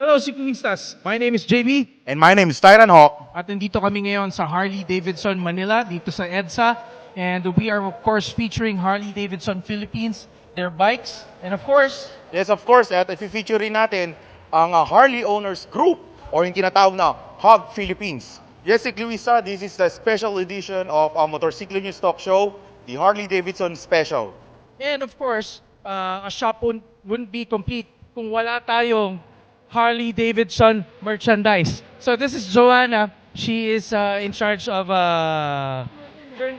Hello, Ciclistas! My name is JB And my name is Tyran Hawk. at nandito kami ngayon sa Harley-Davidson, Manila, dito sa EDSA. And we are of course featuring Harley-Davidson Philippines, their bikes, and of course, Yes, of course, at i-feature rin natin ang Harley Owners Group or yung tinatawag na HOG Philippines. Yes, Luisa, this is the special edition of our Motorcycle News Talk Show, the Harley-Davidson Special. and of course, a shop wouldn't be complete kung wala tayong Harley-Davidson merchandise. So this is Joanna. She is in charge of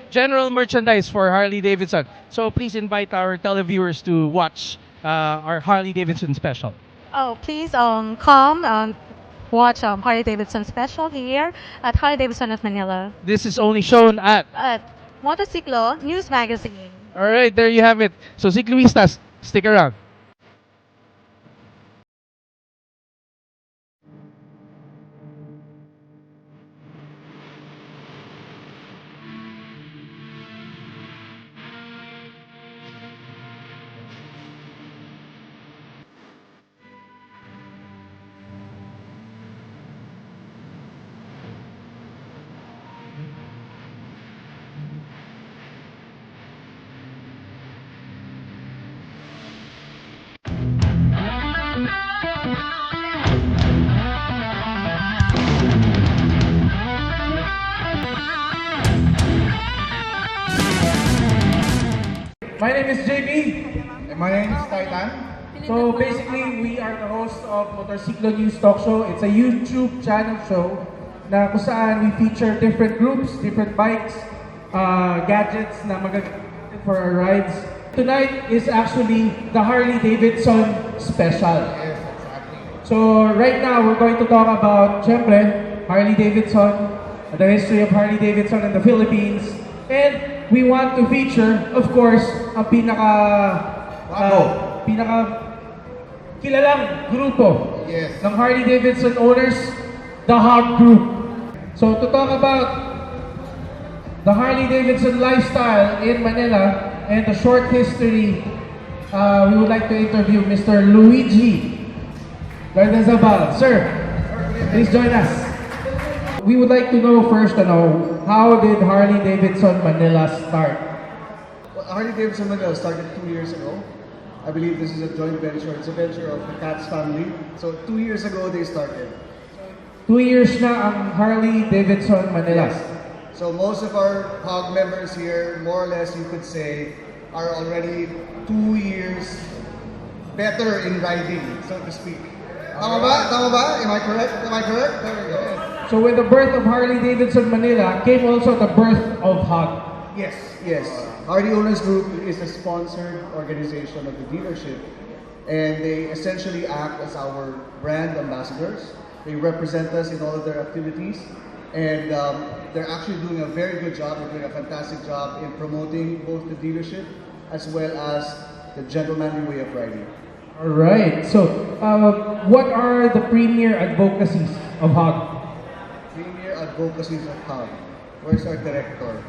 general merchandise for Harley-Davidson. So please invite our televiewers to watch our Harley-Davidson special. Oh, please come watch Harley Davidson special here at Harley Davidson of Manila This is only shown at... at Motorcyclo News Magazine. Alright, there you have it. So Ciclistas, stick around. My name is JB. And my name is Titan. So basically, we are the hosts of Motorcycle News Talk Show. It's a YouTube channel show na kung saan we feature different groups, different bikes, gadgets na magagamit for our rides. Tonight is actually the Harley-Davidson special. Yes, exactly. So right now, we're going to talk about, syempre, Harley-Davidson, the history of Harley-Davidson in the Philippines, and we want to feature, of course, ang pinaka kilalang grupo Yes. ng Harley-Davidson owners, the HOG Group. So to talk about the Harley-Davidson lifestyle in Manila and the short history, we would like to interview Mr. Luigi Gardezabal. Sir, please join us. We would like to know first, how did Harley-Davidson Manila start? Well, Harley Davidson Manila started 2 years ago. I believe this is a joint venture. It's a venture of the Katz family. So 2 years ago they started. 2 years na ang Harley-Davidson Manila. So most of our HOG members here, more or less you could say, are already 2 years better in riding, so to speak. Tama ba? Tama ba? Am I correct? Am I correct? There we go. So with the birth of Harley-Davidson Manila came also the birth of HOG. Yes, yes. Harley Owners Group is a sponsored organization of the dealership, and they essentially act as our brand ambassadors. They represent us in all of their activities, and they're actually doing a very good job. They're doing a fantastic job in promoting both the dealership as well as the gentlemanly way of riding. Alright, so what are the premier advocacies of HOG? Premier advocacies of HOG. Where's our director?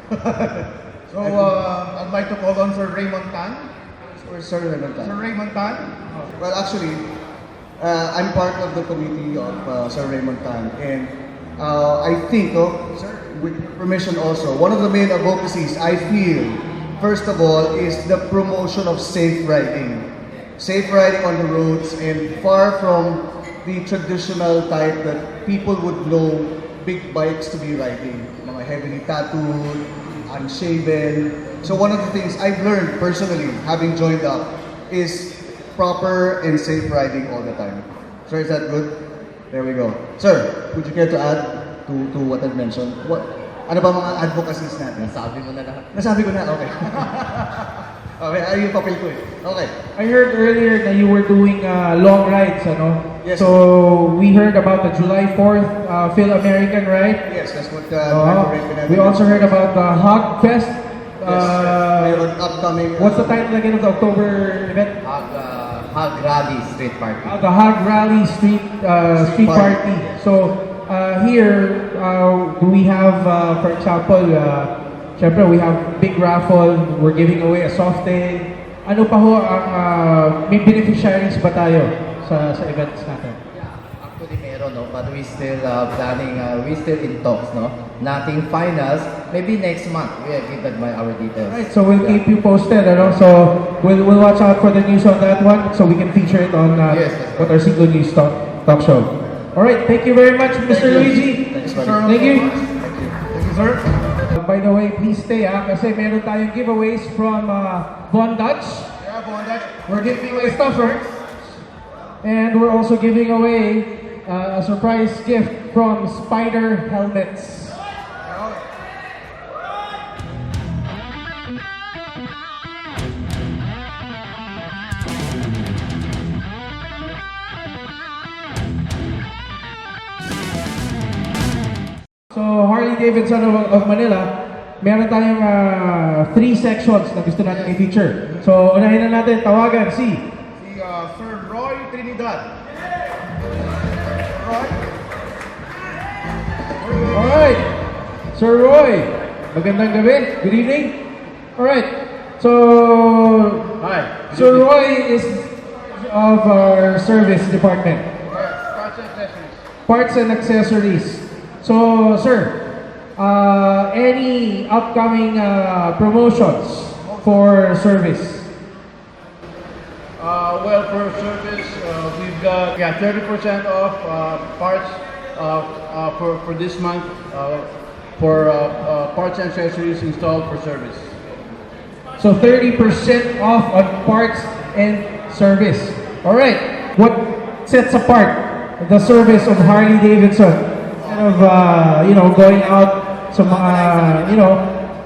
So, I'd like to call on Sir Raymond Tan. Where's Sir Raymond Tan? Sir Raymond Tan? Well, actually, I'm part of the committee of Sir Raymond Tan, and I think, sir, with permission also, one of the main advocacies I feel, first of all, is the promotion of safe riding. Safe riding on the roads, and far from the traditional type that people would know big bikes to be riding. Mga heavily tattooed, unshaven. So one of the things I've learned personally, having joined up, is proper and safe riding all the time. Sir, is that good? There we go. Sir, would you care to add to what I've mentioned? Ano ba mga advocacies natin? Nasabi mo na lahat. Nasabi ko na, okay. Okay, ay yung papel ko eh. Okay. I heard earlier that you were doing long rides, ano? Yes. So we heard about the July 4th Phil American ride. Yes, that's what We also heard about the Hog Fest. Mayroon upcoming... What's the title again of the October event? Hag Rally Street Party. The Hog Rally Street Party. So here, do we have, for example, syempre we have big raffle. We're giving away a soft tail. Ano pa ho ang may beneficiaries ba tayo sa events natin? Actually meron, no? But we still planning, we still in talks, no? Nothing finals. Maybe next month we are given by our details. Right, so we'll Yeah. keep you posted, ano? So we'll watch out for the news on that one, so we can feature it on Yes, that's right. what our single news talk show. All right, thank you very much, Mr. Luigi. Thanks, buddy. Thank you. Thank you, sir. By the way, please stay kasi meron tayong giveaways from Von Dutch. Yeah, Bondat. We're giving away stuffer. And we're also giving away a surprise gift from Spider Helmets. So, Harley Davidson of Manila, meron tayong 3 sections na gusto natin i-feature. So, unahin na natin, tawagan si Si Sir Roy Trinidad. Roy. Alright, Sir Roy, magandang gabi, good evening. Alright, so, Hi. Sir Roy is of our service department, Parts and accessories. parts and accessories. So, sir, any upcoming promotions for service? Well, for service, we've got 30% off parts for this month for parts and accessories installed for service. So 30% off on parts and service. All right. What sets apart the service of Harley Davidson? Kind of going out sa mga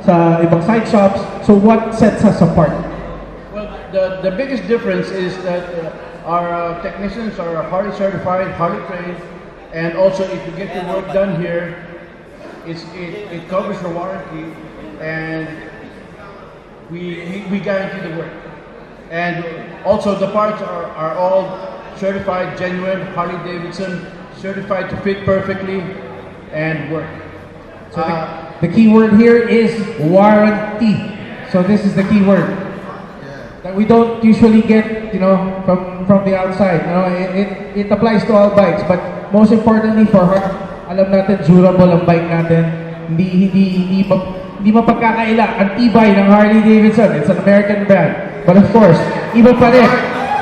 sa ibang side shops. So what sets us apart? Well, the biggest difference is that our technicians are Harley certified, Harley trained, and also if you get your work done here, it covers your warranty, and we guarantee the work. And also the parts are all certified, genuine, Harley Davidson, certified to fit perfectly and work. So the key word here is warranty. So this is the key word that we don't usually get, from the outside. It applies to all bikes, but most importantly for her, alam natin durable ang bike natin. Hindi mapagkakaila ang tibay ng Harley Davidson. It's an American brand, but of course, iba pa rin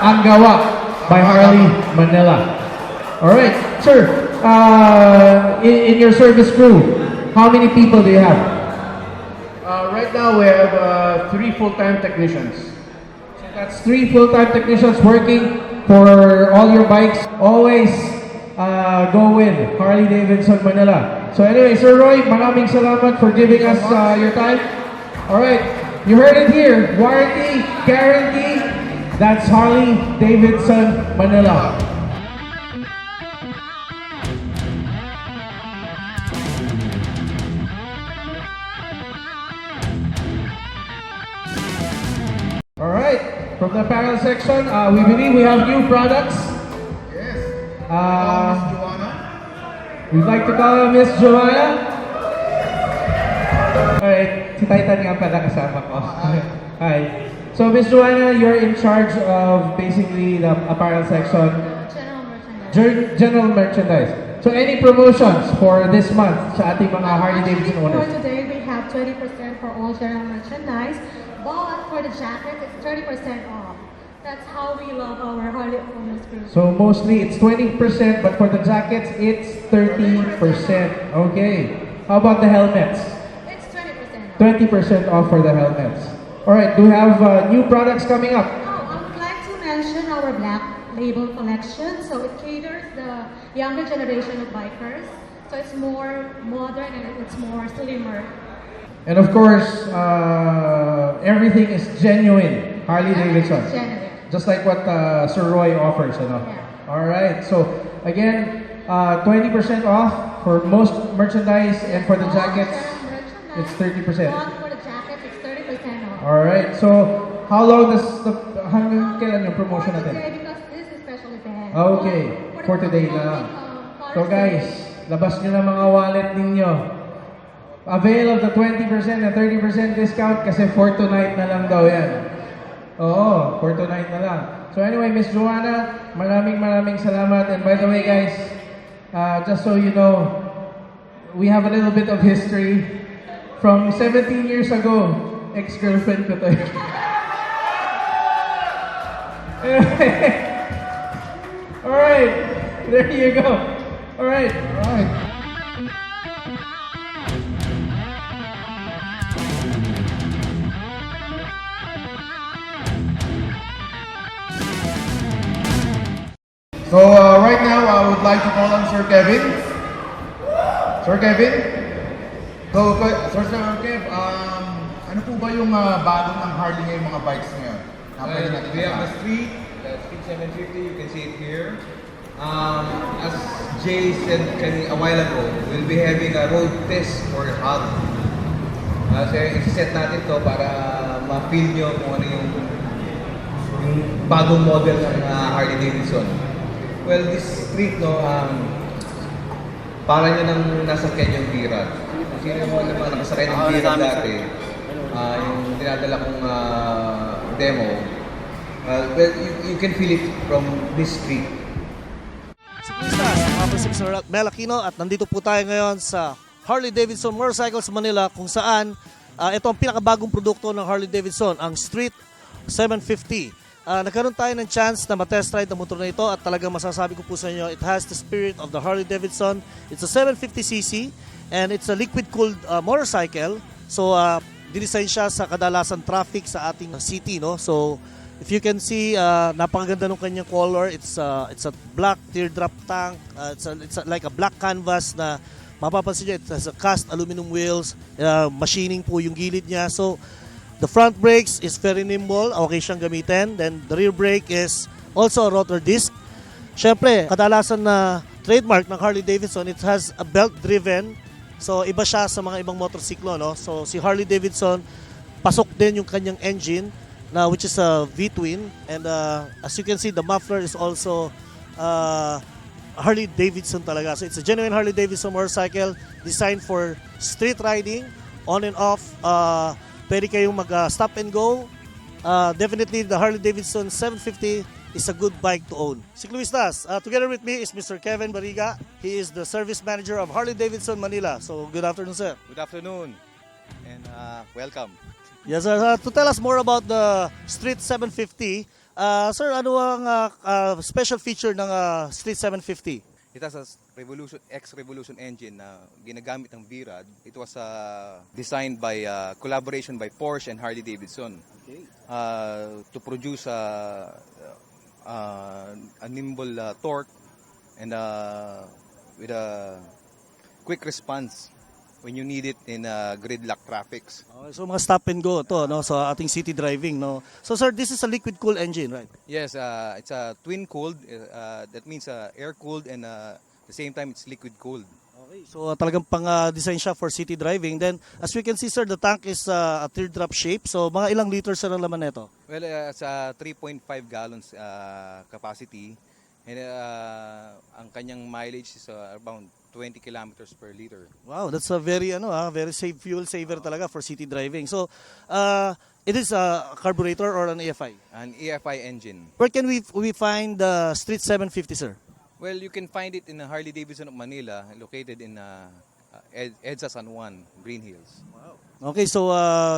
ang gawa by Harley Manila. All right, sir. In your service crew, how many people do you have? Right now we have 3 full-time technicians. That's 3 full-time technicians working for all your bikes. Always go with Harley Davidson Manila. So anyway, Sir Roy, maraming salamat for giving us your time. All right, you heard it here. Warranty, guarantee. That's Harley Davidson Manila. All right, from the apparel section, we believe we have new products. Yes. Uh, Miss Joanna. We'd like to call her Miss Joanna. Alright, si Titan nga pala kasama ko. Hi. So Miss Joanna, you're in charge of basically the apparel section. General merchandise. General merchandise. So any promotions for this month sa ating mga Harley Davidson For owners? today, we have 20% for all general merchandise, but for the jacket, it's 30% off. That's how we love our Harley owners group. So mostly it's 20%, but for the jackets, it's 30%. Okay. How about the helmets? It's 20% off. 20% off for the helmets. Alright, do we have new products coming up? I would like to mention our our black label collection. So it caters the younger generation of bikers. So it's more modern and it's more slimmer. And of course, everything is genuine Harley Davidson. It's genuine. Just like what Sir Roy offers, ano? Yeah. All right. So again, 20% off for most merchandise, and for the jackets, it's 30%. For the jackets, it's 30% off. All right. So how long does hanggang kailan yung promotion For natin? today, because this is special event. Okay, for today the lang. upcoming, So guys, labas nyo na mga wallet ninyo. Avail of the 20% and 30% discount kasi for tonight na lang daw yan. Oo, for tonight na lang. So anyway, Miss Joanna, maraming salamat. And by the way guys, just so you know, we have a little bit of history. From 17 years ago, ex-girlfriend ko to. Alright, there you go. Alright. So right now, I would like to call on Sir Kevin. Sir Kevin? So, Sir Kev, ano po ba yung bago ng Harley ngayon mga bikes ngayon? Pwede natin We have the malaman. Street 750, you can see it here. As Jay said a while ago, we'll be having a road test for HUD. So, isi-set natin to para ma-feel nyo kung ano yung bagong model ng Harley Davidson. Well, this street, no, para nyo nang nasa Kenyang Virad. Kung sino mo naman nakasakay ng Virad dati, yung dinadala kong demo, well, you can feel it from this street. Siklistas, mga po si Mr. Mel Aquino at nandito po tayo ngayon sa Harley Davidson Motorcycles Manila kung saan ito ang pinakabagong produkto ng Harley Davidson, ang Street 750. Nagkaroon tayo ng chance na matest ride ang motor na ito at talagang masasabi ko po sa inyo, it has the spirit of the Harley Davidson. It's a 750cc and it's a liquid-cooled motorcycle. So, dinesign siya sa kadalasan traffic sa ating city, no? So, if you can see, napakaganda ng kanyang color. It's a black teardrop tank. It's like a black canvas na mapapansin niyo, it has a cast aluminum wheels, machining po yung gilid niya. So, the front brakes is very nimble, okay siyang gamitin. Then the rear brake is also a rotor disc. Siyempre, kadalasan na trademark ng Harley Davidson, it has a belt-driven. So iba siya sa mga ibang motorsiklo, no? So si Harley Davidson, pasok din yung kanyang engine, which is a V-twin. And as you can see, the muffler is also Harley Davidson talaga. So it's a genuine Harley Davidson motorcycle designed for street riding, on and off. Pwede kayong mag-stop and go. Definitely, the Harley-Davidson 750 is a good bike to own. Siklistas, together with me is Mr. Kevin Bariga. He is the service manager of Harley-Davidson Manila. So, good afternoon, sir. Good afternoon and welcome. Yes, sir. To tell us more about the Street 750, sir, ano ang special feature ng Street 750? It has a X-Revolution engine na ginagamit ng Virad. It was designed by collaboration by Porsche and Harley Davidson to produce a nimble torque and with a quick response when you need it in gridlock traffics. So mga stop and go to, no, sa ating city driving, no. So sir, this is a liquid cooled engine, right? Yes, it's a twin cooled. That means air cooled and at the same time it's liquid cooled. Okay. So talagang pang-design siya for city driving. Then as we can see, sir, the tank is a teardrop shape. So mga ilang liters na laman nito? Well, it's a 3.5 gallons capacity and ang kanyang mileage is around 20 kilometers per liter. Wow, that's a very very safe fuel saver talaga for city driving. So it is a carburetor or an EFI? An EFI engine. Where can we find the Street 750, sir? Well, you can find it in the Harley Davidson of Manila, located in EDSA San Juan, Green Hills. Wow. Okay, so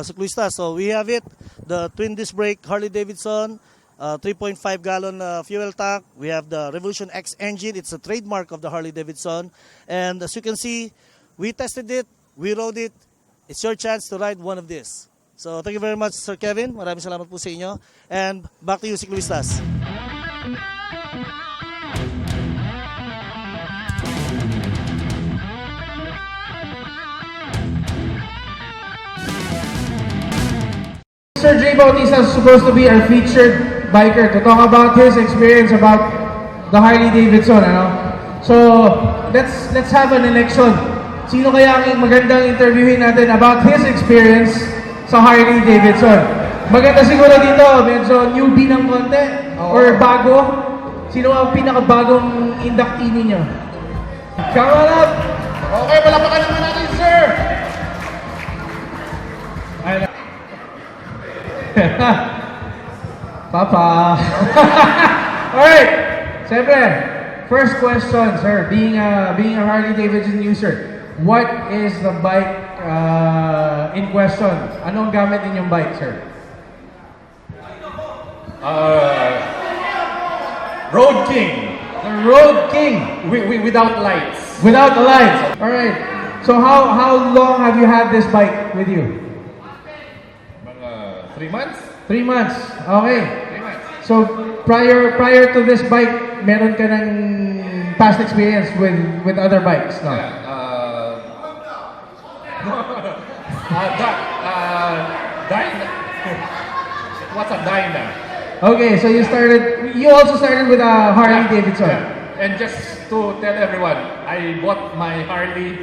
Siklistas, so we have it, the twin disc brake Harley Davidson, 3.5 gallon fuel tank. We have the Revolution X engine. It's a trademark of the Harley Davidson. And as you can see, we tested it, we rode it. It's your chance to ride one of these. So thank you very much, Sir Kevin. Maraming salamat po sa inyo. And back to you, Siklistas. Sir Jay Bautista is supposed to be our featured biker to talk about his experience about the Harley Davidson, ano? So, let's have an election. Sino kaya ang magandang interviewin natin about his experience sa Harley Davidson? Maganda siguro dito, medyo newbie ng konti or bago. Sino ang pinakabagong inductee ninyo? Come on up! Okay, palapakan naman natin, sir! Papa. Alright. Siyempre, first question, sir. Being a Harley Davidson user, what is the bike in question? Anong gamit ninyong bike, sir? Road King. The Road King. Without lights. Without the lights. Alright. So how long have you had this bike with you? Mga 3 months. 3 months. Okay. 3 months. So prior to this bike, meron ka ng past experience with other bikes, no? Dyna. What's a Dyna? Okay, so you also started with a Harley Davidson. Yeah. And just to tell everyone, I bought my Harley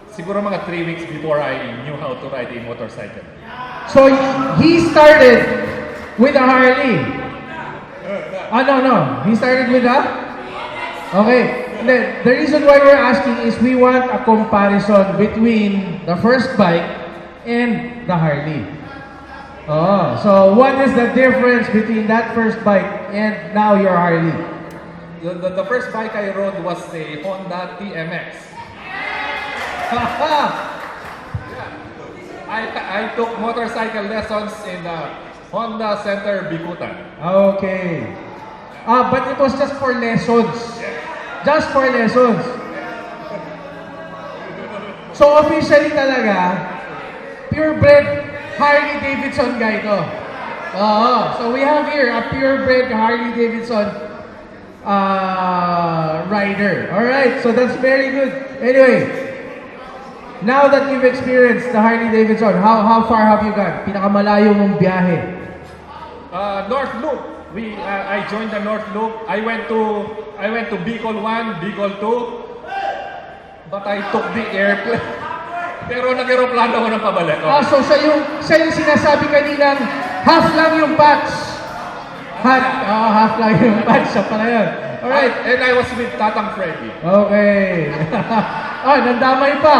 siguro mga 3 weeks before I knew how to ride a motorcycle. So he started with a Harley. Oh, no. He started with a? Okay. The reason why we're asking is we want a comparison between the first bike and the Harley. Oh, so what is the difference between that first bike and now your Harley? The first bike I rode was a Honda TMX. I took motorcycle lessons in the Honda Center Bikutan. Okay. But it was just for lessons. Just for lessons. So officially talaga, purebred Harley Davidson guy to. So we have here a purebred Harley Davidson rider. Alright, so that's very good. Anyway, now that you've experienced the Harley Davidson, how far have you gone? Pinakamalayo mong biyahe? North Loop. I joined the North Loop. I went to Bicol 1, Bicol 2, but I took the airplane. Pero nag-aeroplano ako ng pabalik. So siya yung sinasabi kaninang half lang yung patch. Half lang yung patch. Siya pala yun. Alright. And I was with Tatang Freddy. Okay. Nandamay pa.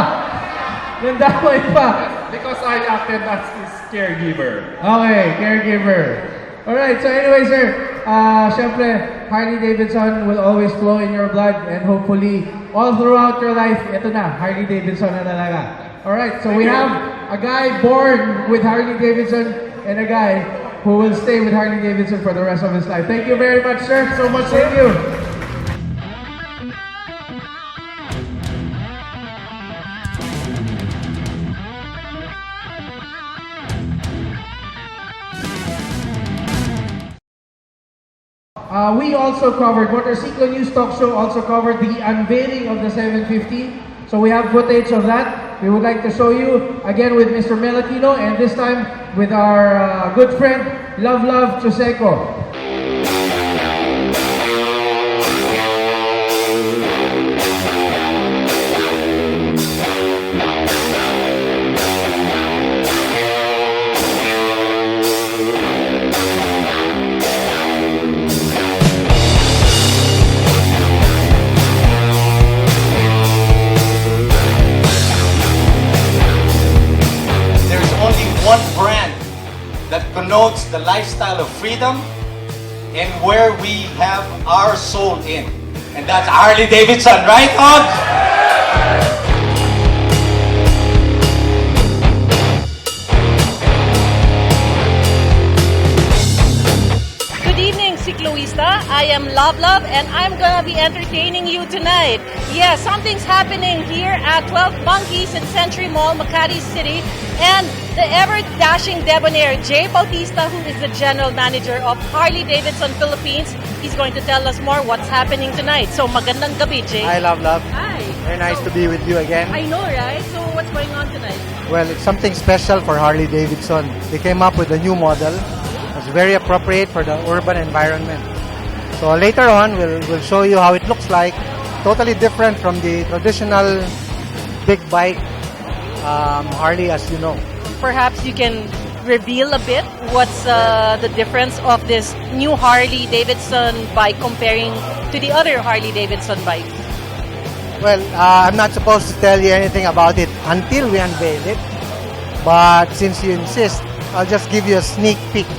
Because I acted as his caregiver. Okay, caregiver. Alright, so anyway, sir, syempre, Harley Davidson will always flow in your blood and hopefully all throughout your life, ito na, Harley Davidson na talaga. Alright, so we have a guy born with Harley Davidson and a guy who will stay with Harley Davidson for the rest of his life. Thank you very much, sir. So much, thank you. We also covered, Motorcycle News Talk Show also covered the unveiling of the 750. So we have footage of that. We would like to show you again with Mr. Melakino and this time with our good friend, Love Chuseco. One brand that connotes the lifestyle of freedom and where we have our soul in. And that's Harley Davidson, right, Hogs? Good evening, Ciclo Karuista. I am Love Love, and I'm gonna be entertaining you tonight. Yeah, something's happening here at 12 Monkeys in Century Mall, Makati City, and the ever-dashing debonair Jay Bautista, who is the general manager of Harley Davidson Philippines, he's going to tell us more what's happening tonight. So magandang gabi, Jay. Hi, Love Love. Hi. Very nice to be with you again. I know, right? So what's going on tonight? Well, it's something special for Harley Davidson. They came up with a new model. It's very appropriate for the urban environment. So later on, we'll show you how it looks like. Totally different from the traditional big bike Harley as you know. Perhaps you can reveal a bit what's the difference of this new Harley Davidson bike comparing to the other Harley Davidson bike. Well, I'm not supposed to tell you anything about it until we unveil it. But since you insist, I'll just give you a sneak peek.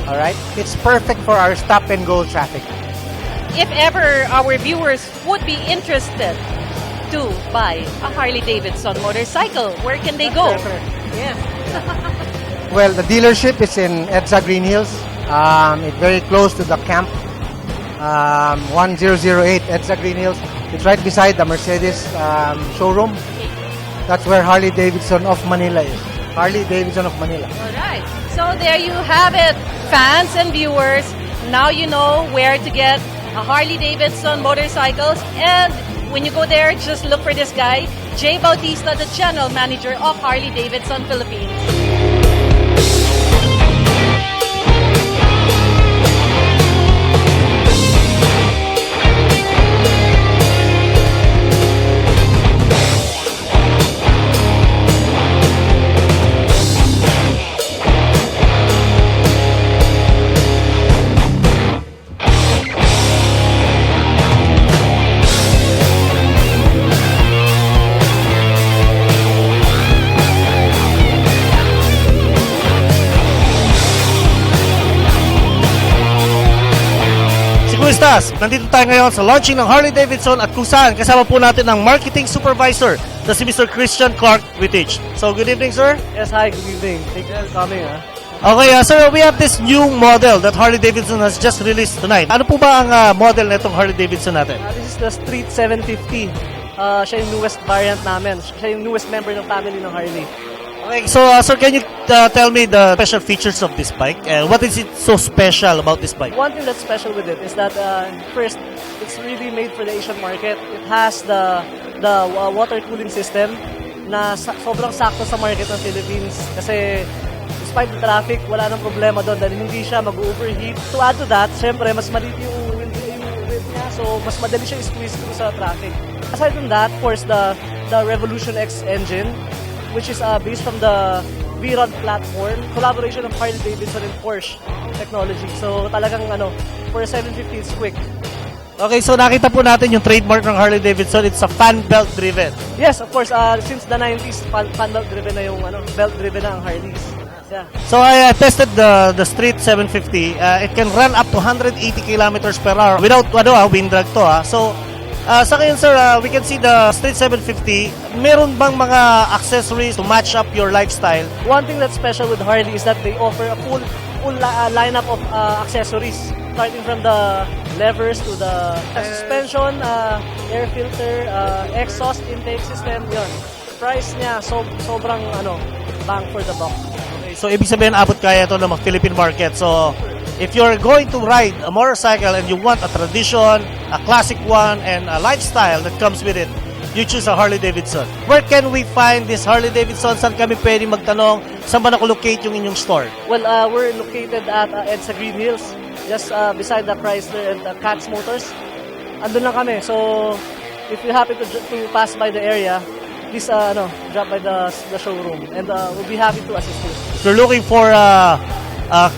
All right? It's perfect for our stop-and-go traffic. If ever our viewers would be interested to buy a Harley Davidson motorcycle, where can they go? Yeah. Well, the dealership is in EDSA Green Hills. It's very close to the camp. 1008 EDSA Green Hills. It's right beside the Mercedes showroom. That's where Harley Davidson of Manila is. Harley Davidson of Manila. All right. So there you have it, fans and viewers. Now you know where to get a Harley Davidson motorcycles. And when you go there, just look for this guy, Jay Bautista, the general manager of Harley Davidson Philippines. Stars, nandito tayo ngayon sa launching ng Harley Davidson at kung saan kasama po natin ang marketing supervisor na si Mr. Christian Clark Wittich. So, good evening, sir. Yes, hi, good evening. Thank you for coming. Okay, sir, we have this new model that Harley Davidson has just released tonight. Ano po ba ang model na itong Harley Davidson natin? This is the Street 750. Siya yung newest variant namin. Siya yung newest member ng family ng Harley. Okay, so sir, can you tell me the special features of this bike? What is it so special about this bike? One thing that's special with it is that first, it's really made for the Asian market. It has the water cooling system na sobrang sakto sa market ng Philippines kasi despite the traffic, wala nang problema doon dahil hindi siya mag-overheat. To add to that, syempre, mas maliit yung wheel niya, so mas madali siya i-squeeze through sa traffic. Aside from that, of course, the Revolution X engine, which is based from the V-Rod platform, collaboration of Harley Davidson and Porsche technology. So talagang for a 750, it's quick. Okay, so nakita po natin yung trademark ng Harley Davidson. It's a fan belt driven. Yes, of course. Since the 90s, fan belt driven na yung belt driven na ang Harleys. Yeah. So I tested the Street 750. It can run up to 180 kilometers per hour without wind drag to. So sa ngayon, sir, we can see the Street 750. Meron bang mga accessories to match up your lifestyle? One thing that's special with Harley is that they offer a full lineup of accessories, starting from the levers to the suspension, air filter, exhaust intake system. Yun. Price niya sobrang bang for the buck. Okay, so ibig sabihin abot kaya ito ng Philippine market. So if you're going to ride a motorcycle and you want a tradition, a classic one, and a lifestyle that comes with it, you choose a Harley Davidson. Where can we find this Harley Davidson? Saan kami pwede magtanong? Saan ba nakulocate yung inyong store? Well, we're located at EDSA Green Hills, just beside the Chrysler and the Katz Motors. Andun lang kami. So, if you happen to pass by the area, please drop by the showroom, and we'll be happy to assist you. If you're looking for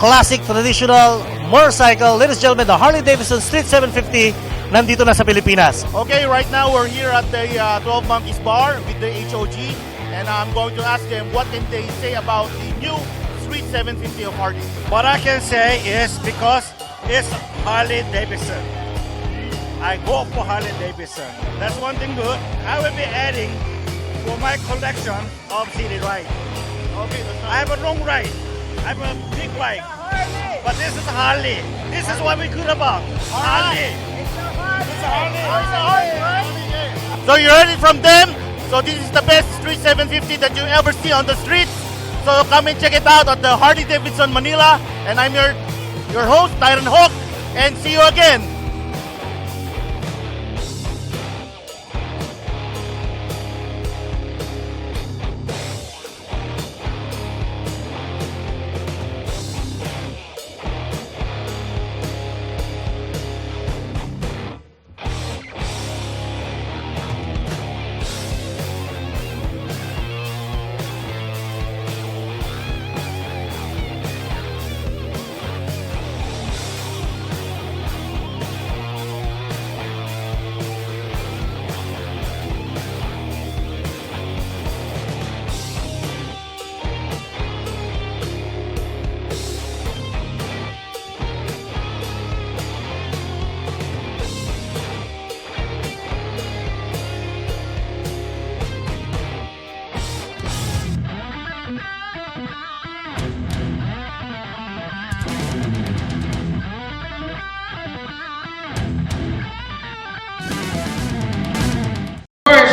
classic, traditional motorcycle, ladies and gentlemen, the Harley Davidson Street 750, nandito na sa Pilipinas. Okay, right now we're here at the 12 Monkeys Bar with the HOG, and I'm going to ask them what can they say about the new Street 750 of Harley. What I can say is because it's Harley Davidson. I go for Harley Davidson. That's one thing good. I will be adding for my collection of city ride. Okay, I have a long ride. I have a big bike. but this is Harley. This is what we're good about. Harley. It's a Harley. So you heard it from them. So this is the best Street 750 that you ever see on the streets. So come and check it out at the Harley Davidson Manila. And I'm your host, Tyron Hawk. And see you again.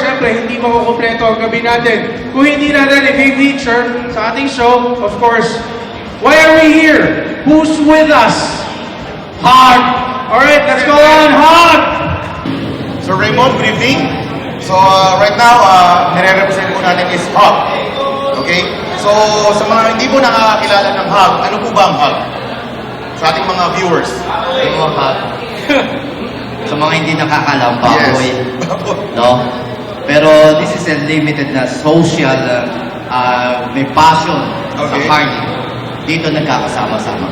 Siyempre, hindi makukumpleto ang gabi natin kung hindi natin i-feature sa ating show, of course. Why are we here? Who's with us? Hog! Alright, let's go on, Hog! So Raymond, good evening. So right now, nire-represent po natin is Hog. Okay? So sa mga hindi po nakakakilala ng Hog, ano po ba ang Hog? Sa ating mga viewers. Yung mga hug. Sa mga hindi nakakalam, baboy. No? Pero this is a limited na social, may passion sa Harley. Dito nagkakasama-sama.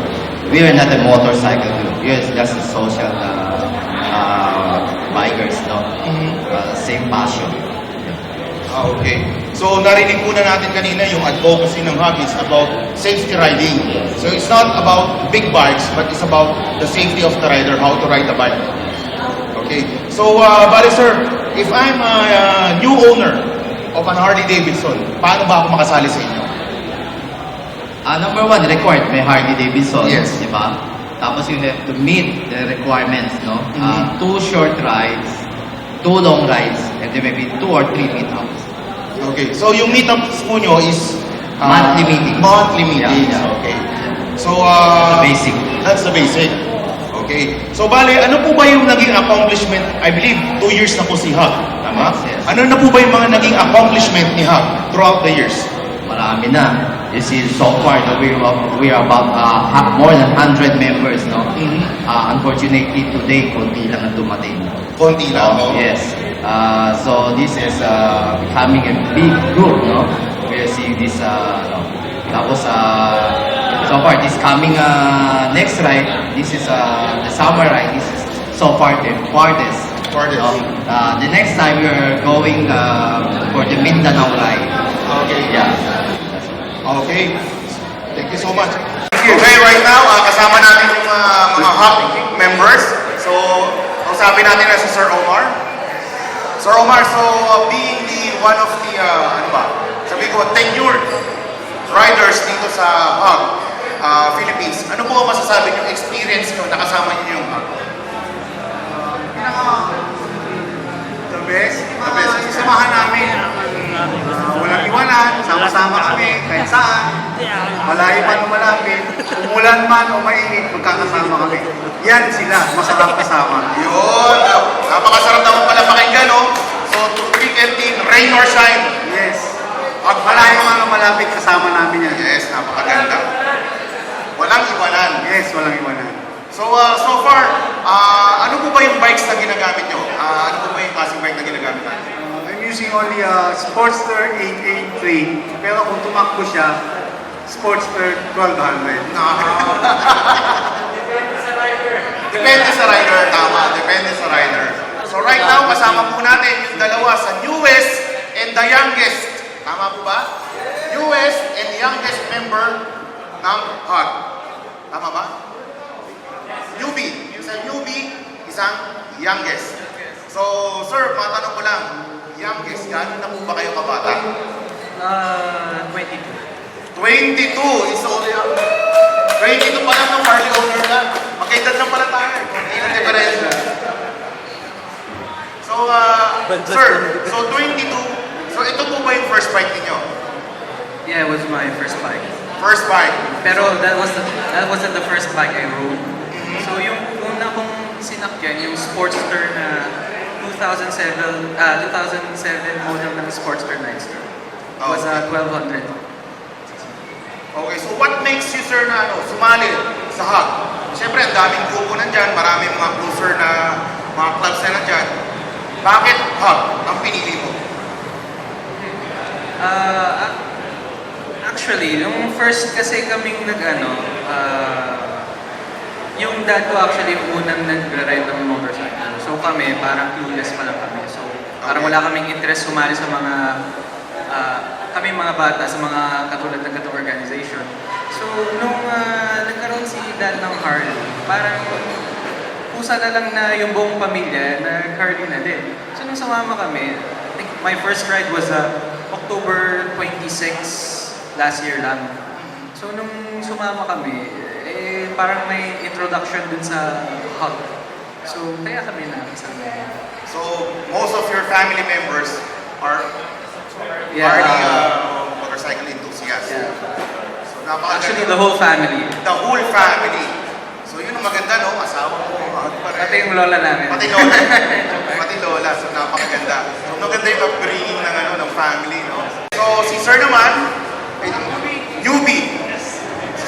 We are not a motorcycle group. We are just a social bikers, no? Same passion. Okay. So narinig po na natin kanina yung advocacy ng Hog is about safety riding. So it's not about big bikes, but it's about the safety of the rider, how to ride the bike. Okay. So, bali sir, if I'm a new owner of an Harley Davidson, paano ba ako makasali sa inyo? Number one, required may Harley Davidson. Yes. Di ba? Tapos you have to meet the requirements, no? 2 short rides, 2 long rides, and then maybe 2 or 3 meetups. Okay. So, yung meetups po nyo is Monthly meetings. Monthly meetings. Yeah. Okay. So, The basic. That's the basic. Okay. So, bali, ano po ba yung naging accomplishment? I believe 2 years na po si Hog. Tama? Yes. Ano na po ba yung mga naging accomplishment ni Hog throughout the years? Marami na. You see, so far, we are about more than 100 members, no? Unfortunately, today, konti lang ang dumating. Konti lang, no? Yes. So, this is becoming a big group, no? We are seeing this, no? Tapos, so far, this coming next ride, this is the summer ride. This is so far the farthest. The next time we are going for the Mindanao ride. Okay. Yeah. Okay. Thank you so much. Okay, right now, kasama natin yung mga Hog members. So, kausapin natin na si Sir Omar. Sir Omar, so being the one of the, sabi ko, tenured riders dito sa Hog, Philippines, ano po ang masasabi niyo, experience niyo, nakasama niyo yung Hog? The best. Samahan namin. Walang iwanan, sama-sama kami, kahit saan. Malayo man o malapit, umulan man o mainit, magkakasama kami. Yan sila, masarap kasama. Yun, napakasarap naman pala pakinggan, no? So, through thick and thin, rain or shine. Yes. Malayo man o malapit, kasama namin yan. Yes, napakaganda. Walang iwanan. Yes, walang iwanan. So, so far, ano po ba yung bikes na ginagamit nyo? Ano po ba yung klaseng bike na ginagamit natin? I'm using only a Sportster 883, pero kung tumakbo siya, Sportster 1200. Depende sa rider, tama. Depende sa rider. So right now, kasama po natin yung dalawa sa newest and the youngest. Tama po ba? Newest and youngest member ng Hog. Tama ba? Newbie. Isang newbie, isang youngest. So, sir, matanong ko lang, youngest, gano'n na po ba kayo kabata? 22. 22 is only 22 pa lang ng Harley owner na. Magkaedad lang pala tayo. Hindi na diferensya. So, sir, so 22. So, ito po ba yung first bike ninyo? Yeah, it was my first bike. First bike. Pero that wasn't the first bike I rode. So yung una kong sinakyan, yung Sportster na 2007 model ng Sportster Nightster. It was 1200. Okay, so what makes you, sir, na sumali sa HOG? Siyempre, ang daming grupo nandyan, maraming mga cruiser na mga clubs na nandyan. Bakit HOG ang pinili mo? Actually, yung first kasi kaming yung dad ko actually yung unang nag-ride ng motorcycle. So kami, parang clueless pa lang kami. So parang wala kaming interest sumali sa mga, kami mga bata, sa mga katulad ng ganitong organization. So nung nagkaroon si dad ng Harley, parang pusa na lang na yung buong pamilya nag-Harley na din. So nung sumama kami, I think my first ride was October 26 last year lang. So nung sumama kami, parang may introduction dun sa HOG. So kaya kami na isama. So most of your family members are Harley motorcycle enthusiasts. Yeah. So napakaganda. Actually, the whole family. The whole family. So yun ang maganda, no? Asawa mo. Pati yung lola namin. Pati lola. Pati lola. So napakaganda. So maganda yung upbringing ng family, no? So si sir naman, newbie.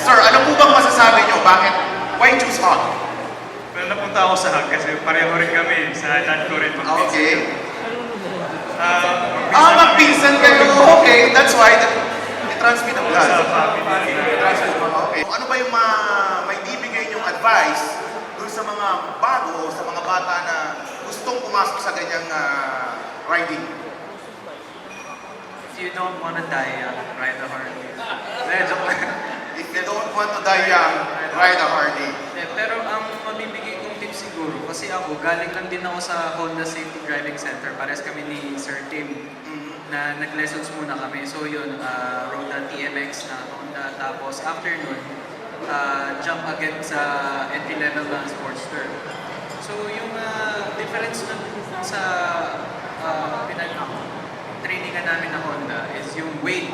Sir, ano po bang masasabi nyo? Bakit? Why choose HOG? Well, napunta ako sa HOG kasi pareho rin kami sa dad ko rin. Okay. Magpinsan kayo. Okay, that's why. I-transmit ang blood. Okay. Ano ba yung may bibigay nyong advice dun sa mga bago o sa mga bata na gustong pumasok sa ganyang riding? If you don't want to die young, ride a Harley. If you don't want to die young, ride a Harley. Pero ang mabibigay kong tip siguro, kasi ako, galing lang din ako sa Honda Safety Driving Center. Pares kami ni Sir Tim na nag-lessons muna kami. So yun, rode na TMX na Honda. Tapos after nun, jump agad sa entry level ng Sportster. So yung difference nun sa trainingan namin na Honda is yung weight.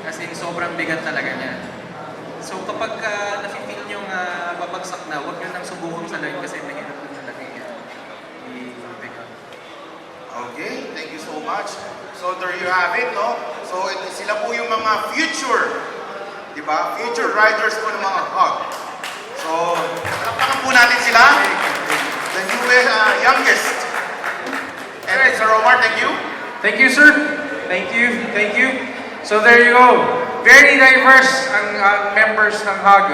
Kasi sobrang bigat talaga niya. So kapag nafe-feel nyo babagsak na, huwag nyo nang subukan sa line kasi mahirap na talaga yan. I-bigat. Okay, thank you so much. So there you have it, no? So sila po yung mga future, di ba? Future riders po ng mga HOG. So, palakpakan po natin sila. The newest, youngest. And Sir Omar, thank you. Thank you, sir. Thank you. Thank you. So there you go. Very diverse ang members ng HOG.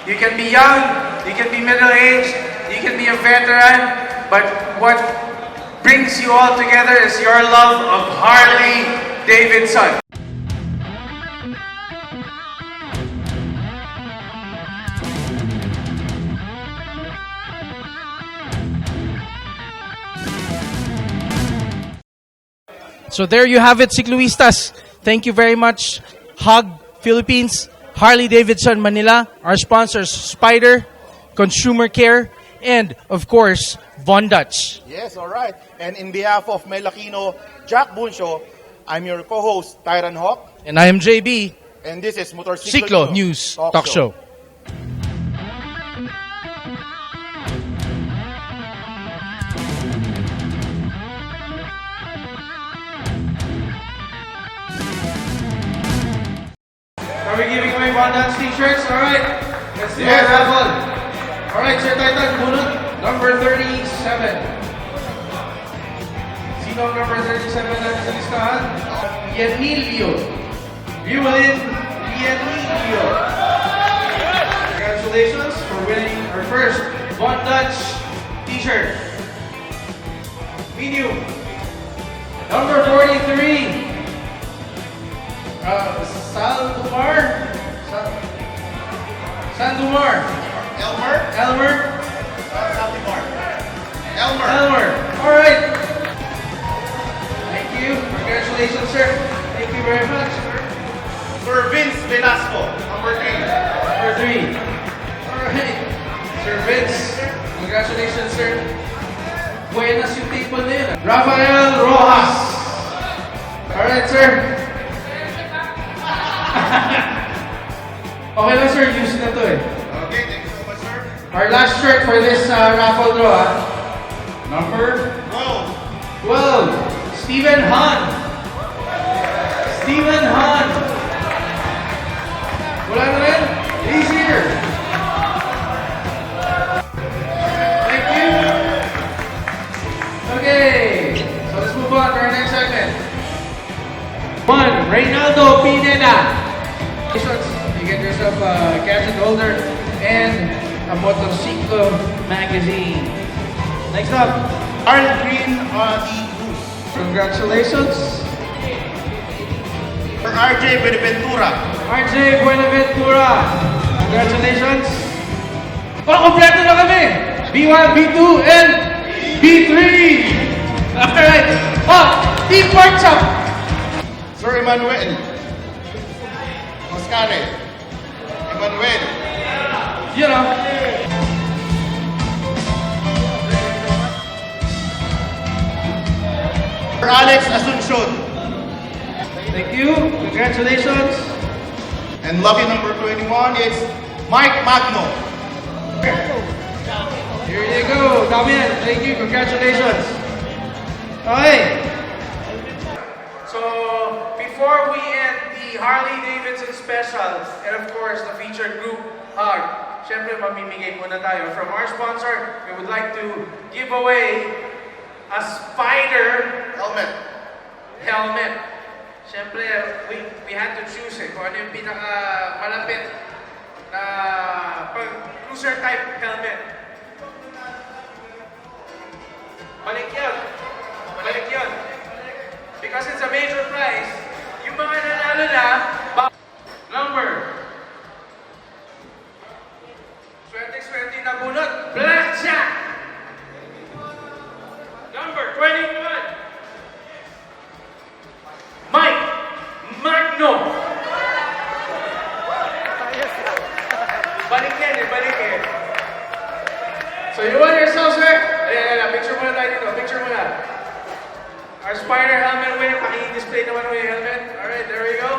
You can be young, you can be middle-aged, you can be a veteran, but what brings you all together is your love of Harley Davidson. So there you have it, Cicloistas. Thank you very much, HOG Philippines, Harley Davidson Manila, our sponsors, Spider, Consumer Care, and of course, Von Dutch. Yes, all right. And in behalf of Mel Aquino, Jack Bunsho, I'm your co-host, Tyron Hawk. And I am JB. And this is Ciclo News Talk Show. Are we giving away Von Dutch t-shirts? All right. Let's do Yes. it. Have fun. All right, Sir Titan, bunot number 37. Sino ang number 37 natin sa listahan? Yanilio. Riwalin Yanilio. Congratulations for winning our first Von Dutch t-shirt. Medium. Number 43. Sandumar. Elmer. All right. Thank you. Congratulations, sir. Thank you very much. Sir Vince Velasco, number 3. Number 3. Congratulations, sir. Buenas yung table na yun. Rafael Rojas. Alright, sir. Okay lang, sir. Use na to eh. Okay, thank you so much, sir. Our last shirt for this raffle draw. Number 12. Stephen Han. Stephen Han. Wala na rin? He's here. Thank you. Okay. So let's move on to our next segment. 1. Reynaldo Pineda. You get yourself a gadget holder and a motorcycle magazine. Next up, Arl Green the Goose. congratulations. For RJ Benaventura. RJ Buenaventura. Congratulations. Oh, kompleto na kami. B1, B2, and B3. Alright. Oh, Team Pork Chop. Sir Emmanuel. Oscare. Emmanuel. You know. For Alex Asuncion. Thank you. Congratulations. And lucky number 21 is Mike Magno. Here you go, Damian. Thank you. Congratulations. Okay. So, before we end the Harley Davidson special, and of course, the featured group, syempre mamimigay muna tayo. From our sponsor, we would like to give away a Spider helmet. Syempre, we had to choose kung ano yung pinaka malapit na cruiser type helmet. Balik yun. Because it's a major prize, yung mga nanalo na, number. Swerte na bunot, Blackjack. Number 21. Mike Magno. Balik eh. So you want yourself, sir? Ayan, picture muna tayo dito. Picture muna. Our Spider helmet winner, paki-display naman mo yung helmet. Alright, there we go.